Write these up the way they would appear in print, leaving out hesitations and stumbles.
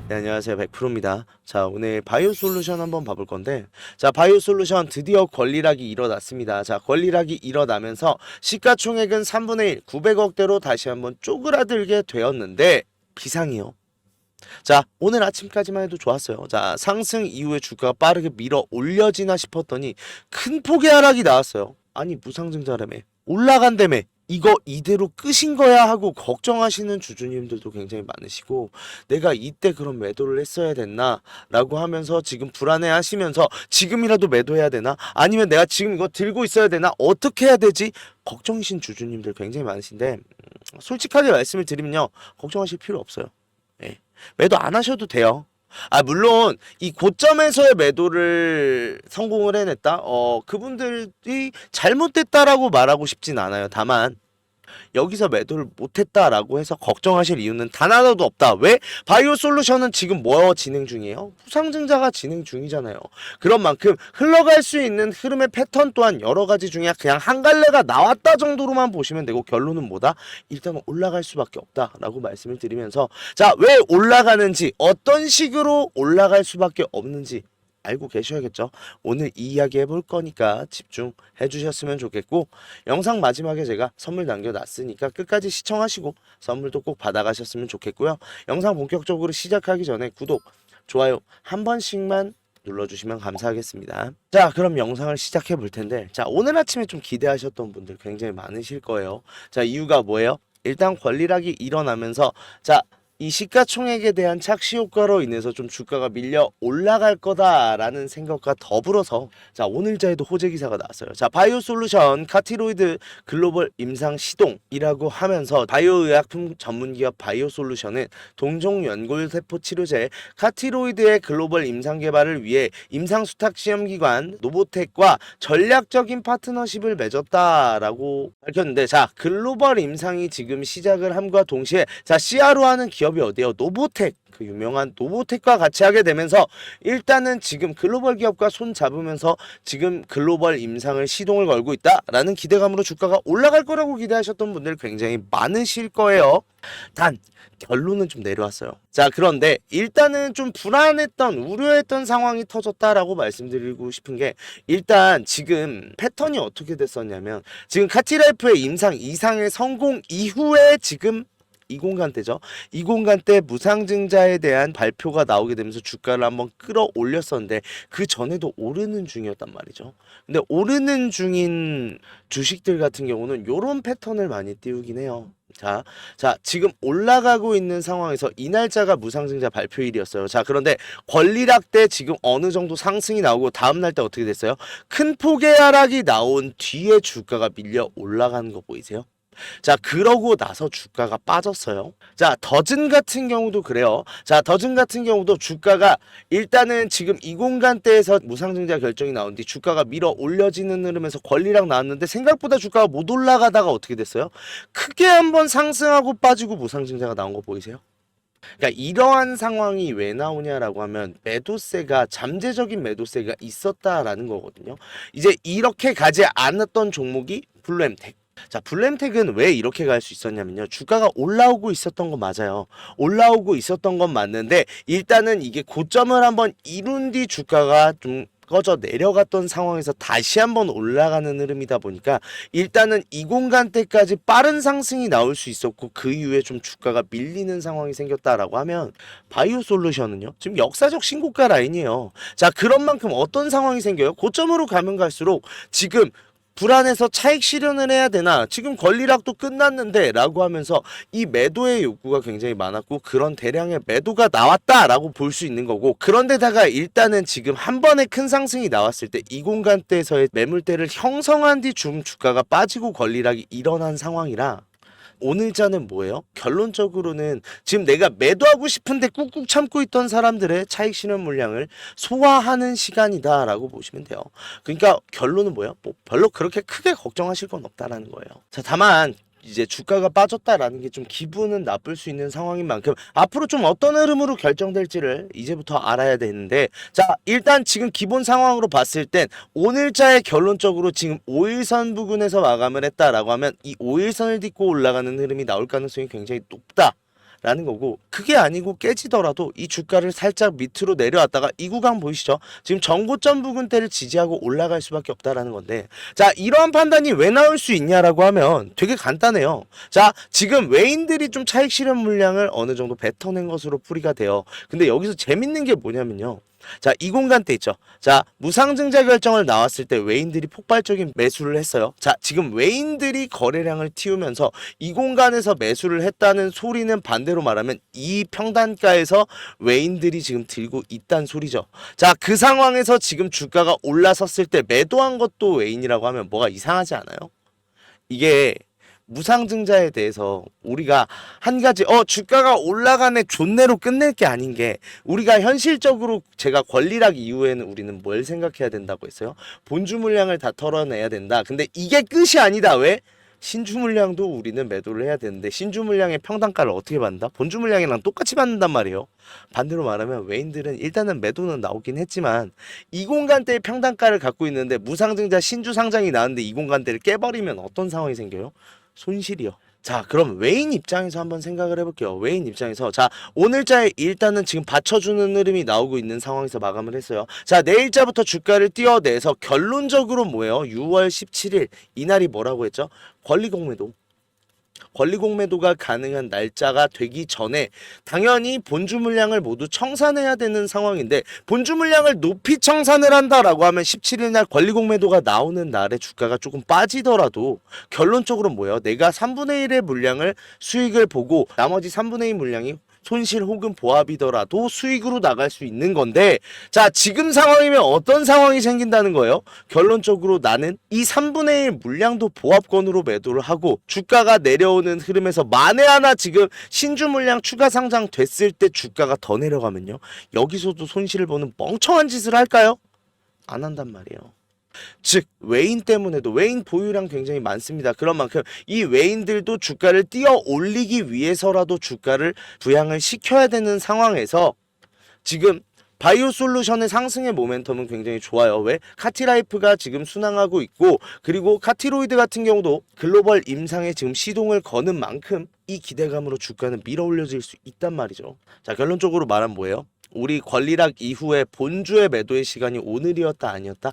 네, 안녕하세요. 100%입니다. 자, 오늘 바이오 솔루션 한번 봐볼 건데, 자, 바이오 솔루션 드디어 권리락이 일어났습니다. 자, 권리락이 일어나면서 시가총액은 3분의 1, 900억대로 다시 한번 쪼그라들게 되었는데, 비상이요. 자, 오늘 아침까지만 해도 좋았어요. 자, 상승 이후에 주가가 빠르게 밀어 올려지나 싶었더니 큰 폭의 하락이 나왔어요. 아니, 무상증자라며. 올라간다며. 이거 이대로 끝인 거야 하고 걱정하시는 주주님들도 굉장히 많으시고, 내가 이때 그런 매도를 했어야 됐나 라고 하면서 지금 불안해 하시면서 지금이라도 매도해야 되나, 아니면 내가 지금 이거 들고 있어야 되나, 어떻게 해야 되지 걱정이신 주주님들 굉장히 많으신데, 솔직하게 말씀을 드리면요, 걱정하실 필요 없어요. 예. 매도 안 하셔도 돼요. 아, 물론 이 고점에서의 매도를 성공을 해냈다. 그분들이 잘못됐다라고 말하고 싶진 않아요. 다만 여기서 매도를 못했다라고 해서 걱정하실 이유는 단 하나도 없다. 왜? 바이오 솔루션은 지금 뭐 진행 중이에요? 부상증자가 진행 중이잖아요. 그런 만큼 흘러갈 수 있는 흐름의 패턴 또한 여러 가지 중에 그냥 한 갈래가 나왔다 정도로만 보시면 되고, 결론은 뭐다? 일단 올라갈 수밖에 없다라고 말씀을 드리면서, 자, 왜 올라가는지, 어떤 식으로 올라갈 수밖에 없는지 알고 계셔야겠죠. 오늘 이 이야기 해볼 거니까 집중해 주셨으면 좋겠고, 영상 마지막에 제가 선물 남겨놨으니까 끝까지 시청하시고 선물도 꼭 받아가셨으면 좋겠고요. 영상 본격적으로 시작하기 전에 구독, 좋아요 한 번씩만 눌러주시면 감사하겠습니다. 자, 그럼 영상을 시작해 볼 텐데, 자, 오늘 아침에 좀 기대하셨던 분들 굉장히 많으실 거예요. 자, 이유가 뭐예요? 일단 권리락이 일어나면서, 자, 이 시가총액에 대한 착시 효과로 인해서 좀 주가가 밀려 올라갈 거다라는 생각과 더불어서, 자, 오늘자에도 호재 기사가 나왔어요. 자, 바이오 솔루션 카티로이드 글로벌 임상 시동이라고 하면서, 바이오 의약품 전문 기업 바이오 솔루션은 동종 연골 세포 치료제 카티로이드의 글로벌 임상 개발을 위해 임상 수탁 시험 기관 노보텍과 전략적인 파트너십을 맺었다라고 밝혔는데, 자, 글로벌 임상이 지금 시작을 함과 동시에, 자, CRO 하는 기업이 어디예요? 노보텍. 그 유명한 노보텍과 같이 하게 되면서 일단은 지금 글로벌 기업과 손 잡으면서 지금 글로벌 임상을 시동을 걸고 있다라는 기대감으로 주가가 올라갈 거라고 기대하셨던 분들 굉장히 많으실 거예요. 단 결론은 좀 내려왔어요. 자, 그런데 일단은 좀 불안했던, 우려했던 상황이 터졌다라고 말씀드리고 싶은 게, 일단 지금 패턴이 어떻게 됐었냐면, 지금 카티라이프의 임상 이상의 성공 이후에 지금 이 공간 때죠. 이 공간 때 무상증자에 대한 발표가 나오게 되면서 주가를 한번 끌어올렸었는데, 그 전에도 오르는 중이었단 말이죠. 근데 오르는 중인 주식들 같은 경우는 요런 패턴을 많이 띄우긴 해요. 자, 지금 올라가고 있는 상황에서 이 날짜가 무상증자 발표일이었어요. 자, 그런데 권리락 때 지금 어느 정도 상승이 나오고 다음 날 때 어떻게 됐어요? 큰 폭의 하락이 나온 뒤에 주가가 밀려 올라가는 거 보이세요? 자, 그러고 나서 주가가 빠졌어요. 자, 더즌 같은 경우도 그래요. 자, 더즌 같은 경우도 주가가 일단은 지금 이 공간대에서 무상증자 결정이 나온 뒤 주가가 밀어 올려지는 흐름에서 권리락 나왔는데, 생각보다 주가가 못 올라가다가 어떻게 됐어요? 크게 한번 상승하고 빠지고 무상증자가 나온 거 보이세요? 그러니까 이러한 상황이 왜 나오냐라고 하면, 매도세가, 잠재적인 매도세가 있었다라는 거거든요. 이제 이렇게 가지 않았던 종목이 블루엠텍. 자, 블루엠텍은 왜 이렇게 갈 수 있었냐면요, 주가가 올라오고 있었던 건 맞아요. 올라오고 있었던 건 맞는데, 일단은 이게 고점을 한번 이룬 뒤 주가가 좀 꺼져 내려갔던 상황에서 다시 한번 올라가는 흐름이다 보니까, 일단은 이 공간대까지 빠른 상승이 나올 수 있었고, 그 이후에 좀 주가가 밀리는 상황이 생겼다라고 하면, 바이오 솔루션은요 지금 역사적 신고가 라인이에요. 자, 그런 만큼 어떤 상황이 생겨요? 고점으로 가면 갈수록 지금 불안해서 차익 실현을 해야 되나, 지금 권리락도 끝났는데 라고 하면서 이 매도의 욕구가 굉장히 많았고, 그런 대량의 매도가 나왔다라고 볼 수 있는 거고, 그런데다가 일단은 지금 한 번에 큰 상승이 나왔을 때 이 공간대에서의 매물대를 형성한 뒤 중 주가가 빠지고 권리락이 일어난 상황이라, 오늘자는 뭐예요? 결론적으로는 지금 내가 매도하고 싶은데 꾹꾹 참고 있던 사람들의 차익 실현 물량을 소화하는 시간이다라고 보시면 돼요. 그러니까 결론은 뭐예요? 뭐 별로 그렇게 크게 걱정하실 건 없다라는 거예요. 자, 다만 이제 주가가 빠졌다라는 게 좀 기분은 나쁠 수 있는 상황인 만큼, 앞으로 좀 어떤 흐름으로 결정될지를 이제부터 알아야 되는데, 자, 일단 지금 기본 상황으로 봤을 땐 오늘자의 결론적으로 지금 5일선 부근에서 마감을 했다라고 하면, 이 5일선을 딛고 올라가는 흐름이 나올 가능성이 굉장히 높다 라는 거고, 그게 아니고 깨지더라도 이 주가를 살짝 밑으로 내려왔다가 이 구간 보이시죠? 지금 전고점 부근대를 지지하고 올라갈 수밖에 없다라는 건데, 자, 이러한 판단이 왜 나올 수 있냐라고 하면 되게 간단해요. 자, 지금 외인들이 좀 차익 실현 물량을 어느 정도 뱉어낸 것으로 풀이가 돼요. 근데 여기서 재밌는 게 뭐냐면요. 자, 이 공간대 있죠. 자, 무상증자 결정을 나왔을 때 외인들이 폭발적인 매수를 했어요. 자, 지금 외인들이 거래량을 틔우면서 이 공간에서 매수를 했다는 소리는 반대로 말하면 이 평단가에서 외인들이 지금 들고 있다는 소리죠. 자, 그 상황에서 지금 주가가 올라섰을 때 매도한 것도 외인이라고 하면 뭐가 이상하지 않아요? 이게 무상증자에 대해서 우리가 한 가지 주가가 올라가네 존내로 끝낼 게 아닌 게, 우리가 현실적으로 제가 권리락 이후에는 우리는 뭘 생각해야 된다고 했어요? 본주 물량을 다 털어내야 된다. 근데 이게 끝이 아니다. 왜? 신주 물량도 우리는 매도를 해야 되는데 신주 물량의 평단가를 어떻게 받는다? 본주 물량이랑 똑같이 받는단 말이에요. 반대로 말하면 외인들은 일단은 매도는 나오긴 했지만 이 공간대의 평단가를 갖고 있는데 무상증자 신주 상장이 나왔는데 이 공간대를 깨버리면 어떤 상황이 생겨요? 손실이요. 자, 그럼 외인 입장에서 한번 생각을 해볼게요. 외인 입장에서, 자, 오늘자에 일단은 지금 받쳐주는 흐름이 나오고 있는 상황에서 마감을 했어요. 자, 내일자부터 주가를 띄워내서 결론적으로 뭐예요? 6월 17일 이날이 뭐라고 했죠? 권리공매도. 권리공매도가 가능한 날짜가 되기 전에 당연히 본주 물량을 모두 청산해야 되는 상황인데, 본주 물량을 높이 청산을 한다라고 하면 17일 날 권리공매도가 나오는 날에 주가가 조금 빠지더라도 결론적으로 뭐예요? 내가 3분의 1의 물량을 수익을 보고 나머지 3분의 2 물량이 손실 혹은 보합이더라도 수익으로 나갈 수 있는 건데, 자, 지금 상황이면 어떤 상황이 생긴다는 거예요? 결론적으로 나는 이 3분의 1 물량도 보합권으로 매도를 하고 주가가 내려오는 흐름에서 만에 하나 지금 신주 물량 추가 상장 됐을 때 주가가 더 내려가면요, 여기서도 손실을 보는 멍청한 짓을 할까요? 안 한단 말이에요. 즉 외인 때문에도, 외인 보유량 굉장히 많습니다. 그런 만큼 이 외인들도 주가를 띄어 올리기 위해서라도 주가를 부양을 시켜야 되는 상황에서 지금 바이오솔루션의 상승의 모멘텀은 굉장히 좋아요. 왜? 카티라이프가 지금 순항하고 있고, 그리고 카티로이드 같은 경우도 글로벌 임상에 지금 시동을 거는 만큼 이 기대감으로 주가는 밀어 올려질 수 있단 말이죠. 자, 결론적으로 말하면 뭐예요? 우리 권리락 이후에 본주의 매도의 시간이 오늘이었다 아니었다?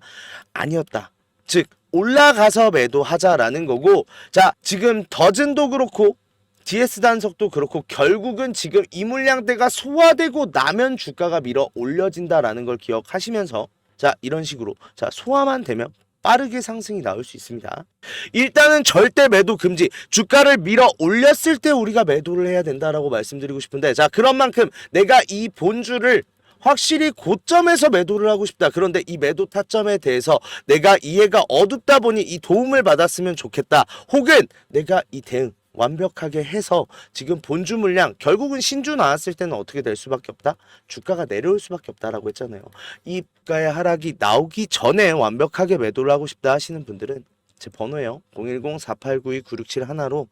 아니었다. 즉 올라가서 매도하자라는 거고, 자, 지금 더즌도 그렇고 DS 단석도 그렇고 결국은 지금 이 물량대가 소화되고 나면 주가가 밀어 올려진다라는 걸 기억하시면서, 자, 이런 식으로, 자, 소화만 되면 빠르게 상승이 나올 수 있습니다. 일단은 절대 매도 금지, 주가를 밀어 올렸을 때 우리가 매도를 해야 된다라고 말씀드리고 싶은데, 자, 그런 만큼 내가 이 본주를 확실히 고점에서 매도를 하고 싶다. 그런데 이 매도 타점에 대해서 내가 이해가 어둡다 보니 이 도움을 받았으면 좋겠다. 혹은 내가 이 대응 완벽하게 해서 지금 본주 물량, 결국은 신주 나왔을 때는 어떻게 될 수밖에 없다? 주가가 내려올 수밖에 없다라고 했잖아요. 이 주가의 하락이 나오기 전에 완벽하게 매도를 하고 싶다 하시는 분들은 제 번호예요. 010-4892-9671로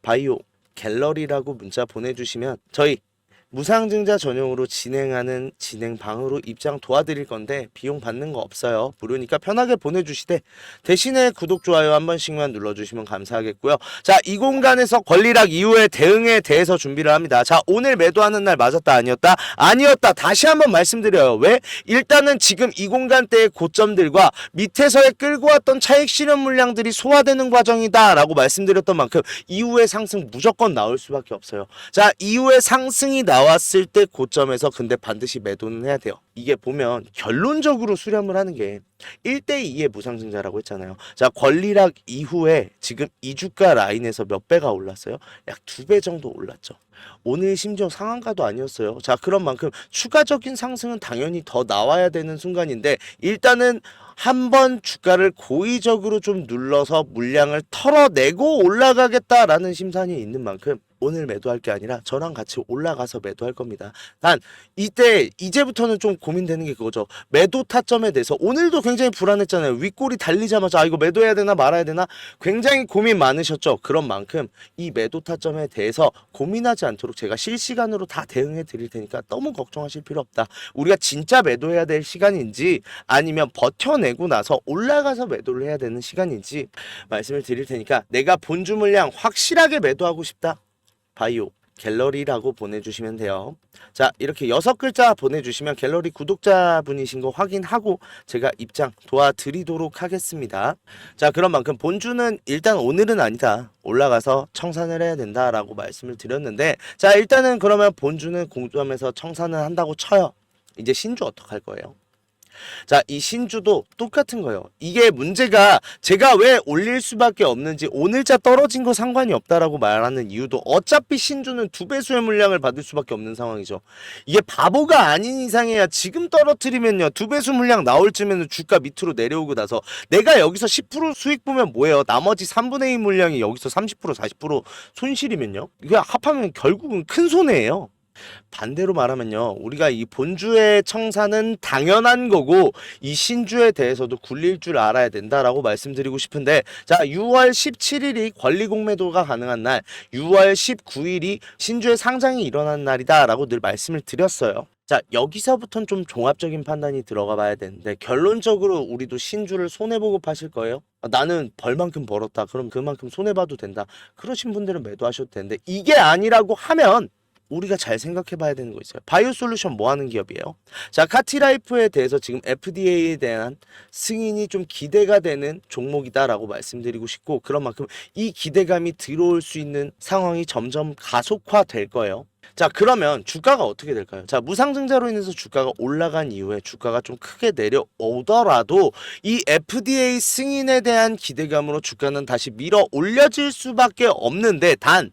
바이오 갤러리라고 문자 보내주시면 저희 무상증자 전용으로 진행하는 진행방으로 입장 도와드릴 건데 비용 받는 거 없어요. 무료니까 편하게 보내주시되 대신에 구독, 좋아요 한 번씩만 눌러주시면 감사하겠고요. 자, 이 공간에서 권리락 이후에 대응에 대해서 준비를 합니다. 자, 오늘 매도하는 날 맞았다 아니었다? 아니었다. 다시 한번 말씀드려요. 왜? 일단은 지금 이 공간대의 고점들과 밑에서의 끌고 왔던 차익 실현 물량들이 소화되는 과정이다 라고 말씀드렸던 만큼 이후에 상승 무조건 나올 수밖에 없어요. 자, 이후에 상승이 나왔을 때 고점에서 근데 반드시 매도는 해야 돼요. 이게 보면 결론적으로 수렴을 하는 게 1대2의 무상증자라고 했잖아요. 자, 권리락 이후에 지금 이 주가 라인에서 몇 배가 올랐어요? 약 2배 정도 올랐죠. 오늘 심지어 상한가도 아니었어요. 자, 그런 만큼 추가적인 상승은 당연히 더 나와야 되는 순간인데, 일단은 한번 주가를 고의적으로 좀 눌러서 물량을 털어내고 올라가겠다라는 심산이 있는 만큼 오늘 매도할 게 아니라 저랑 같이 올라가서 매도할 겁니다. 단 이제부터는 좀 고민되는 게 그거죠. 매도 타점에 대해서 오늘도 굉장히 불안했잖아요. 윗골이 달리자마자 이거 매도해야 되나 말아야 되나 굉장히 고민 많으셨죠. 그런 만큼 이 매도 타점에 대해서 고민하지 않도록 제가 실시간으로 다 대응해 드릴 테니까 너무 걱정하실 필요 없다. 우리가 진짜 매도해야 될 시간인지 아니면 버텨내고 나서 올라가서 매도를 해야 되는 시간인지 말씀을 드릴 테니까, 내가 본주 물량 확실하게 매도하고 싶다, 바이오 갤러리라고 보내주시면 돼요. 자, 이렇게 6글자 보내주시면 갤러리 구독자분이신 거 확인하고 제가 입장 도와드리도록 하겠습니다. 자, 그런 만큼 본주는 일단 오늘은 아니다. 올라가서 청산을 해야 된다라고 말씀을 드렸는데, 자, 일단은 그러면 본주는 공점에서 청산을 한다고 쳐요. 이제 신주 어떡할 거예요? 자, 이 신주도 똑같은 거예요. 이게 문제가 제가 왜 올릴 수밖에 없는지, 오늘자 떨어진 거 상관이 없다라고 말하는 이유도 어차피 신주는 2배수의 물량을 받을 수밖에 없는 상황이죠. 이게 바보가 아닌 이상해야 지금 떨어뜨리면요 2배수 물량 나올 쯤에는 주가 밑으로 내려오고 나서 내가 여기서 10% 수익 보면 뭐예요? 나머지 3분의 2 물량이 여기서 30% 40% 손실이면요, 이게 합하면 결국은 큰 손해예요. 반대로 말하면요, 우리가 이 본주의 청산은 당연한 거고 이 신주에 대해서도 굴릴 줄 알아야 된다라고 말씀드리고 싶은데, 자, 6월 17일이 권리공매도가 가능한 날, 6월 19일이 신주의 상장이 일어난 날이다 라고 늘 말씀을 드렸어요. 자, 여기서부터는 좀 종합적인 판단이 들어가 봐야 되는데, 결론적으로 우리도 신주를 손해보고 파실 거예요? 나는 벌만큼 벌었다, 그럼 그만큼 손해봐도 된다, 그러신 분들은 매도하셔도 되는데, 이게 아니라고 하면 우리가 잘 생각해 봐야 되는 거 있어요. 바이오솔루션 뭐 하는 기업이에요? 자, 카티라이프에 대해서 지금 FDA에 대한 승인이 좀 기대가 되는 종목이다라고 말씀드리고 싶고, 그런 만큼 이 기대감이 들어올 수 있는 상황이 점점 가속화될 거예요. 자, 그러면 주가가 어떻게 될까요? 자, 무상증자로 인해서 주가가 올라간 이후에 주가가 좀 크게 내려오더라도 이 FDA 승인에 대한 기대감으로 주가는 다시 밀어 올려질 수밖에 없는데, 단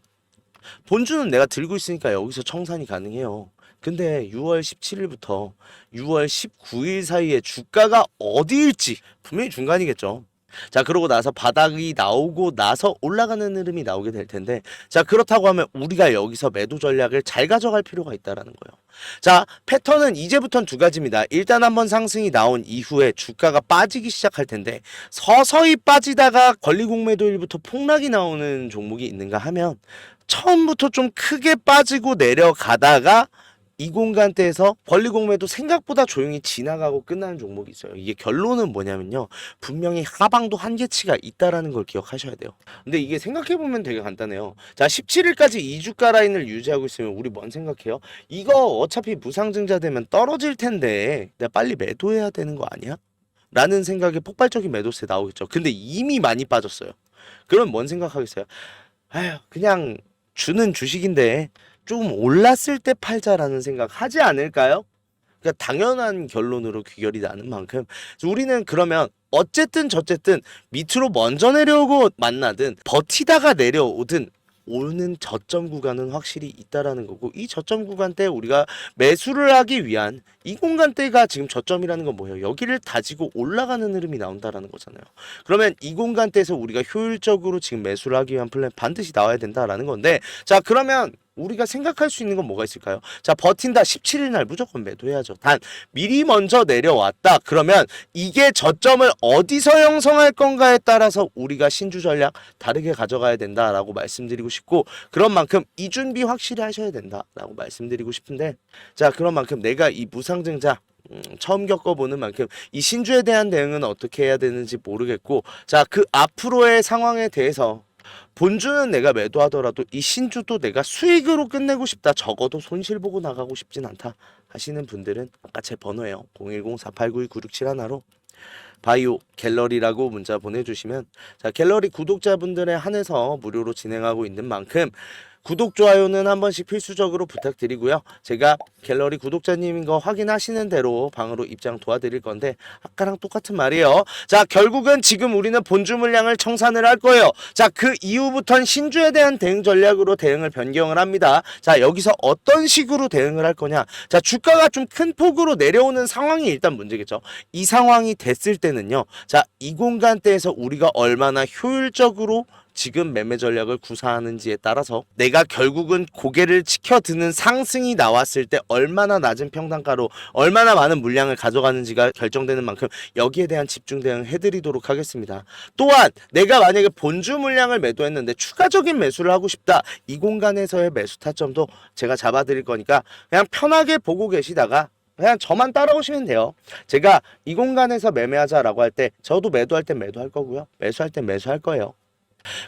본주는 내가 들고 있으니까 여기서 청산이 가능해요. 근데 6월 17일부터 6월 19일 사이에 주가가 어디일지 분명히 중간이겠죠. 자, 그러고 나서 바닥이 나오고 나서 올라가는 흐름이 나오게 될 텐데, 자, 그렇다고 하면 우리가 여기서 매도 전략을 잘 가져갈 필요가 있다라는 거예요. 자, 패턴은 이제부터는 두 가지입니다. 일단 한번 상승이 나온 이후에 주가가 빠지기 시작할 텐데, 서서히 빠지다가 권리공매도일부터 폭락이 나오는 종목이 있는가 하면, 처음부터 좀 크게 빠지고 내려가다가 이 공간대에서 권리공매도 생각보다 조용히 지나가고 끝나는 종목이 있어요. 이게 결론은 뭐냐면요, 분명히 하방도 한계치가 있다라는 걸 기억하셔야 돼요. 근데 이게 생각해보면 되게 간단해요. 자, 17일까지 2주가 라인을 유지하고 있으면 우리 뭔 생각해요? 이거 어차피 무상증자 되면 떨어질 텐데 내가 빨리 매도해야 되는 거 아니야? 라는 생각에 폭발적인 매도세 나오겠죠. 근데 이미 많이 빠졌어요. 그럼 뭔 생각하겠어요? 아휴, 그냥 주는 주식인데 좀 올랐을 때 팔자라는 생각 하지 않을까요? 그러니까 당연한 결론으로 귀결이 나는 만큼 우리는 그러면 어쨌든 저쨌든 밑으로 먼저 내려오고 만나든 버티다가 내려오든 오는 저점 구간은 확실히 있다라는 거고, 이 저점 구간 때 우리가 매수를 하기 위한 이 공간대가 지금 저점이라는 건 뭐예요? 여기를 다지고 올라가는 흐름이 나온다라는 거잖아요. 그러면 이 공간대에서 우리가 효율적으로 지금 매수를 하기 위한 플랜 반드시 나와야 된다라는 건데, 자, 그러면 우리가 생각할 수 있는 건 뭐가 있을까요? 자, 버틴다, 17일 날 무조건 매도해야죠. 단 미리 먼저 내려왔다 그러면 이게 저점을 어디서 형성할 건가에 따라서 우리가 신주 전략 다르게 가져가야 된다라고 말씀드리고 싶고, 그런 만큼 이 준비 확실히 하셔야 된다라고 말씀드리고 싶은데, 자, 그런 만큼 내가 이 무상증자 처음 겪어보는 만큼 이 신주에 대한 대응은 어떻게 해야 되는지 모르겠고, 자, 그 앞으로의 상황에 대해서 본주는 내가 매도하더라도 이 신주도 내가 수익으로 끝내고 싶다, 적어도 손실 보고 나가고 싶진 않다 하시는 분들은 아까 제 번호예요. 010-4892-9671로 바이오 갤러리라고 문자 보내주시면, 자, 갤러리 구독자분들에 한해서 무료로 진행하고 있는 만큼 구독, 좋아요는 한 번씩 필수적으로 부탁드리고요. 제가 갤러리 구독자님인 거 확인하시는 대로 방으로 입장 도와드릴 건데, 아까랑 똑같은 말이에요. 자, 결국은 지금 우리는 본주 물량을 청산을 할 거예요. 자, 그 이후부터는 신주에 대한 대응 전략으로 대응을 변경을 합니다. 자, 여기서 어떤 식으로 대응을 할 거냐. 자, 주가가 좀 큰 폭으로 내려오는 상황이 일단 문제겠죠. 이 상황이 됐을 때는요, 자, 이 공간대에서 우리가 얼마나 효율적으로 지금 매매 전략을 구사하는지에 따라서 내가 결국은 고개를 치켜드는 상승이 나왔을 때 얼마나 낮은 평단가로 얼마나 많은 물량을 가져가는지가 결정되는 만큼 여기에 대한 집중 대응 해드리도록 하겠습니다. 또한 내가 만약에 본주 물량을 매도했는데 추가적인 매수를 하고 싶다, 이 공간에서의 매수 타점도 제가 잡아드릴 거니까 그냥 편하게 보고 계시다가 그냥 저만 따라오시면 돼요. 제가 이 공간에서 매매하자라고 할 때 저도 매도할 땐 매도할 거고요, 매수할 땐 매수할 거예요.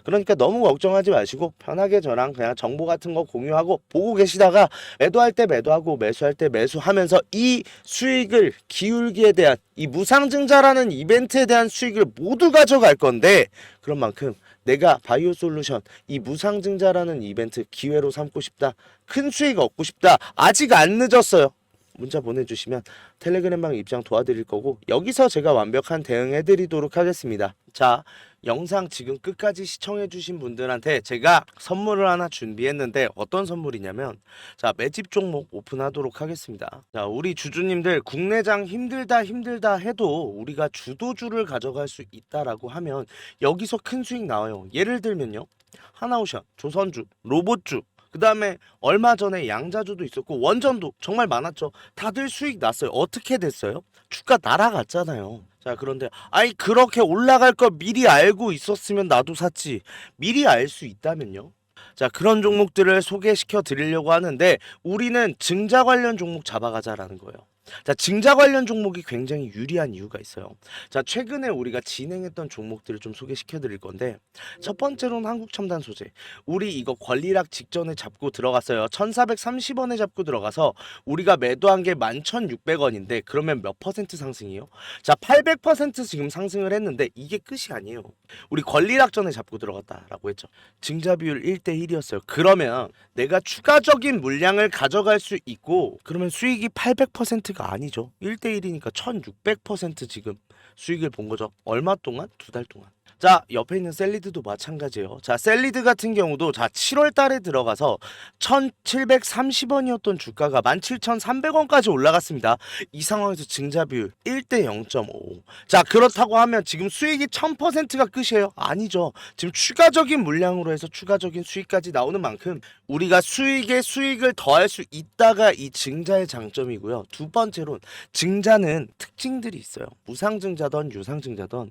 그러니까 너무 걱정하지 마시고 편하게 저랑 그냥 정보 같은 거 공유하고 보고 계시다가 매도할 때 매도하고 매수할 때 매수하면서 이 수익을 기울기에 대한 이 무상증자라는 이벤트에 대한 수익을 모두 가져갈 건데, 그런 만큼 내가 바이오 솔루션 이 무상증자라는 이벤트 기회로 삼고 싶다, 큰 수익 얻고 싶다, 아직 안 늦었어요. 문자 보내주시면 텔레그램방 입장 도와드릴 거고, 여기서 제가 완벽한 대응해드리도록 하겠습니다. 자, 영상 지금 끝까지 시청해주신 분들한테 제가 선물을 하나 준비했는데, 어떤 선물이냐면, 자, 매집 종목 오픈하도록 하겠습니다. 자, 우리 주주님들 국내장 힘들다 해도 우리가 주도주를 가져갈 수 있다라고 하면 여기서 큰 수익 나와요. 예를 들면요, 하나오션, 조선주, 로봇주, 그 다음에 얼마 전에 양자주도 있었고 원전도 정말 많았죠. 다들 수익 났어요. 어떻게 됐어요? 주가 날아갔잖아요. 자, 그런데 아니 그렇게 올라갈 거 미리 알고 있었으면 나도 샀지. 미리 알 수 있다면요? 자, 그런 종목들을 소개시켜 드리려고 하는데, 우리는 증자 관련 종목 잡아가자라는 거예요. 자, 증자 관련 종목이 굉장히 유리한 이유가 있어요. 자, 최근에 우리가 진행했던 종목들을 좀 소개시켜 드릴 건데, 첫 번째로는 한국첨단 소재. 우리 이거 권리락 직전에 잡고 들어갔어요. 1430원에 잡고 들어가서 우리가 매도한 게 11,600원인데 그러면 몇 퍼센트 상승이에요? 자, 800% 지금 상승을 했는데 이게 끝이 아니에요. 우리 권리락 전에 잡고 들어갔다라고 했죠. 증자 비율 1대1이었어요. 그러면 내가 추가적인 물량을 가져갈 수 있고, 그러면 수익이 800%가 아니죠. 1대1이니까 1600% 지금 수익을 본 거죠. 얼마 동안? 2달 동안. 자, 옆에 있는 셀리드도 마찬가지예요. 자, 셀리드 같은 경우도 자 7월 달에 들어가서 1730원이었던 주가가 17,300원까지 올라갔습니다. 이 상황에서 증자 비율 1대 0.5. 자, 그렇다고 하면 지금 수익이 1000%가 끝이에요? 아니죠. 지금 추가적인 물량으로 해서 추가적인 수익까지 나오는 만큼 우리가 수익에 수익을 더할 수 있다가 이 증자의 장점이고요. 두 번째로는 증자는 특징들이 있어요. 무상증자든 유상증자든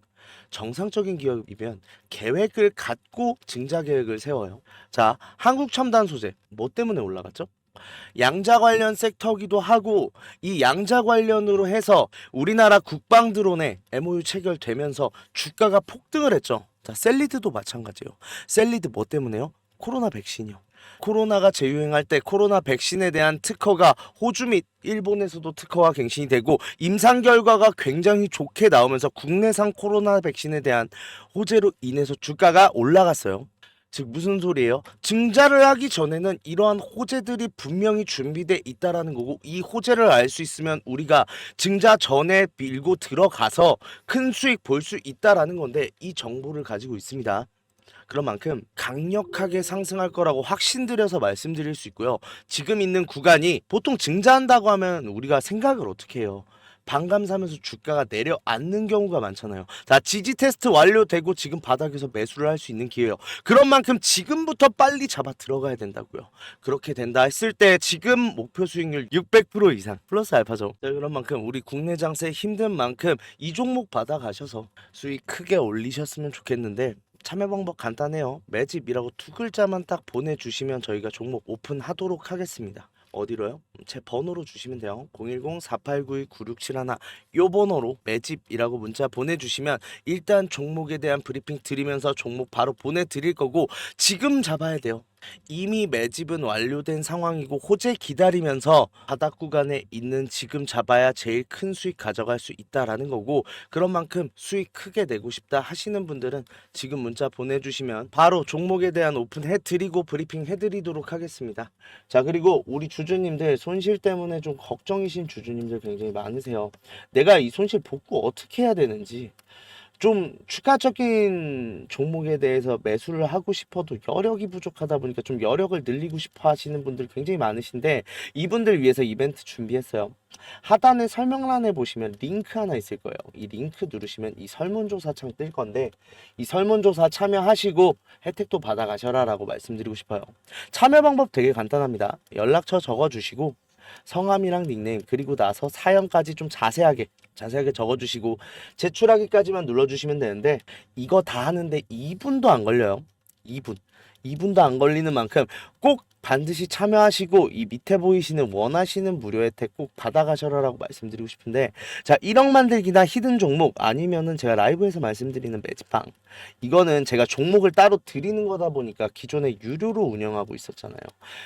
정상적인 기업이면 계획을 갖고 증자 계획을 세워요. 자, 한국첨단소재 뭐 때문에 올라갔죠? 양자 관련 섹터기도 하고, 이 양자 관련으로 해서 우리나라 국방 드론에 MOU 체결되면서 주가가 폭등을 했죠. 자, 셀리드도 마찬가지예요. 셀리드 뭐 때문에요? 코로나 백신이요. 코로나가 재유행할 때 코로나 백신에 대한 특허가 호주 및 일본에서도 특허가 갱신이 되고 임상 결과가 굉장히 좋게 나오면서 국내산 코로나 백신에 대한 호재로 인해서 주가가 올라갔어요. 즉 무슨 소리예요? 증자를 하기 전에는 이러한 호재들이 분명히 준비돼 있다라는 거고, 이 호재를 알 수 있으면 우리가 증자 전에 밀고 들어가서 큰 수익 볼 수 있다라는 건데, 이 정보를 가지고 있습니다. 그런 만큼 강력하게 상승할 거라고 확신드려서 말씀드릴 수 있고요. 지금 있는 구간이 보통 증자한다고 하면 우리가 생각을 어떻게 해요? 반감사면서 주가가 내려앉는 경우가 많잖아요. 자, 지지 테스트 완료되고 지금 바닥에서 매수를 할 수 있는 기회예요. 그런 만큼 지금부터 빨리 잡아 들어가야 된다고요. 그렇게 된다 했을 때 지금 목표 수익률 600% 이상 플러스 알파죠. 자, 그런 만큼 우리 국내 장세 힘든 만큼 이 종목 받아가셔서 수익 크게 올리셨으면 좋겠는데, 참여 방법 간단해요. 매집이라고 두 글자만 딱 보내주시면 저희가 종목 오픈하도록 하겠습니다. 어디로요? 제 번호로 주시면 돼요. 010-4892-9671 요 번호로 매집이라고 문자 보내주시면 일단 종목에 대한 브리핑 드리면서 종목 바로 보내드릴 거고, 지금 잡아야 돼요. 이미 매집은 완료된 상황이고 호재 기다리면서 바닥 구간에 있는 지금 잡아야 제일 큰 수익 가져갈 수 있다라는 거고, 그런 만큼 수익 크게 내고 싶다 하시는 분들은 지금 문자 보내주시면 바로 종목에 대한 오픈 해드리고 브리핑 해드리도록 하겠습니다. 자, 그리고 우리 주주님들 손실 때문에 좀 걱정이신 주주님들 굉장히 많으세요. 내가 이 손실 복구 어떻게 해야 되는지, 좀 추가적인 종목에 대해서 매수를 하고 싶어도 여력이 부족하다 보니까 좀 여력을 늘리고 싶어 하시는 분들 굉장히 많으신데, 이분들 위해서 이벤트 준비했어요. 하단에 설명란에 보시면 링크 하나 있을 거예요. 이 링크 누르시면 이 설문조사 창 뜰 건데, 이 설문조사 참여하시고 혜택도 받아가셔라 라고 말씀드리고 싶어요. 참여 방법 되게 간단합니다. 연락처 적어주시고 성함이랑 닉네임, 그리고 나서 사연까지 좀 자세하게 적어주시고 제출하기까지만 눌러주시면 되는데, 이거 다 하는데 2분도 안 걸려요. 2분도 안 걸리는 만큼 꼭 반드시 참여하시고 이 밑에 보이시는 원하시는 무료 혜택 꼭 받아가셔라라고 말씀드리고 싶은데, 자, 1억 만들기나 히든 종목 아니면은 제가 라이브에서 말씀드리는 매집방, 이거는 제가 종목을 따로 드리는 거다 보니까 기존에 유료로 운영하고 있었잖아요.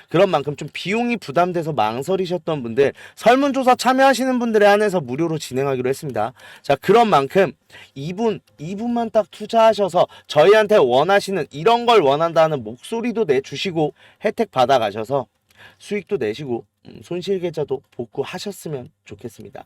그런 만큼 좀 비용이 부담돼서 망설이셨던 분들, 설문조사 참여하시는 분들에 한해서 무료로 진행하기로 했습니다. 자, 그런 만큼 2분만 딱 투자하셔서 저희한테 원하시는 이런 걸 원한다는 목소리도 내주시고 혜택 받아가셔서 수익도 내시고 손실 계좌도 복구하셨으면 좋겠습니다.